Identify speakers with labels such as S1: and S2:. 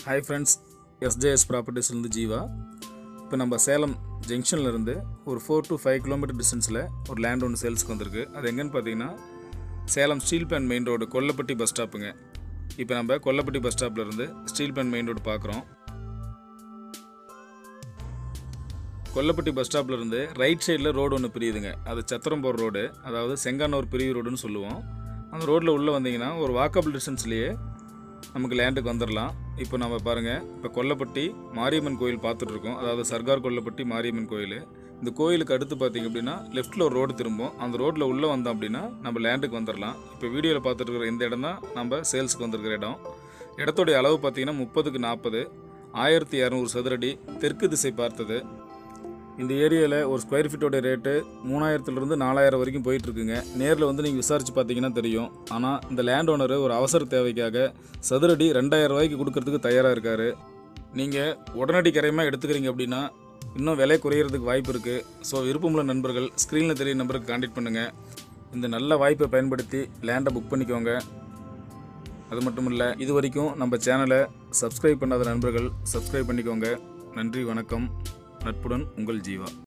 S1: Hi friends, SJS Properties இருந்து ஜீவா. இப்போ நம்ம சேலம் ஜங்ஷன்ல இருந்து ஒரு 4 to 5 கிலோமீட்டர் டிஸ்டன்ஸில் ஒரு லேண்ட் ஒன்று சேல்ஸ்க்கு வந்திருக்கு. அது எங்கன்னு பார்த்தீங்கன்னா Salem steel plant main road Kollapatti bus ஸ்டாப்புங்க. இப்போ நம்ம கொல்லப்பட்டி பஸ் ஸ்டாப்ல இருந்து ஸ்டீல் பிளான்ட் மெயின் ரோடு பார்க்குறோம். கொல்லப்பட்டி பஸ் ஸ்டாப்ல இருந்து ரைட் சைடில் ரோடு ஒன்று பிரியுதுங்க. அது சத்திரம் போகிற ரோடு, அதாவது செங்கானூர் பிரிவு ரோடுன்னு சொல்லுவோம். அந்த ரோட்டில் உள்ளே வந்தீங்கன்னா ஒரு வாக்கபிள் டிஸ்டன்ஸ்லேயே நமக்கு லேண்டுக்கு வந்துடலாம். இப்போ நம்ம பாருங்கள், இப்போ கொல்லப்பட்டி மாரியம்மன் கோயில் பார்த்துட்ருக்கோம். அதாவது சர்கார் கொல்லப்பட்டி மாரியம்மன் கோயில். இந்த கோயிலுக்கு அடுத்து பார்த்திங்க அப்படின்னா லெஃப்ட்டில் ஒரு ரோடு திரும்பும். அந்த ரோட்டில் உள்ளே வந்தோம் அப்படின்னா நம்ம லேண்டுக்கு வந்துடலாம். இப்போ வீடியோவில் பார்த்துட்டு இருக்கிற இந்த இடம் தான் நம்ம சேல்ஸுக்கு வந்திருக்கிற இடம். இடத்துடைய அளவு பார்த்திங்கன்னா 30க்கு 40, 1200 சதுரடி, தெற்கு திசை பார்த்தது. இந்த ஏரியாவில் ஒரு ஸ்கொயர் ஃபீட்டோடைய ரேட்டு 3000லேருந்து 4000 வரைக்கும் போயிட்டுருக்குங்க. நேரில் வந்து நீங்கள் விசாரித்து பார்த்தீங்கன்னா தெரியும். ஆனால் இந்த லேண்ட் ஓனர் ஒரு அவசர தேவைக்காக சதுரடி 2000 ரூபாய்க்கு கொடுக்கறதுக்கு தயாராக இருக்கார். நீங்கள் உடனடி கரையமாக எடுத்துக்கிறீங்க அப்படின்னா இன்னும் விலை குறையிறதுக்கு வாய்ப்பு இருக்குது. ஸோ விருப்பமுள்ள நண்பர்கள் ஸ்க்ரீனில் தெரிய நம்பருக்கு கான்டாக்ட் பண்ணுங்கள். இந்த நல்ல வாய்ப்பை பயன்படுத்தி லேண்டை புக் பண்ணிக்கோங்க. அது மட்டும் இல்லை, இது வரைக்கும் நம்ம சேனலை சப்ஸ்கிரைப் பண்ணாத நண்பர்கள் சப்ஸ்கிரைப் பண்ணிக்கோங்க. நன்றி, வணக்கம். நட்புடன் உங்கள் ஜீவா.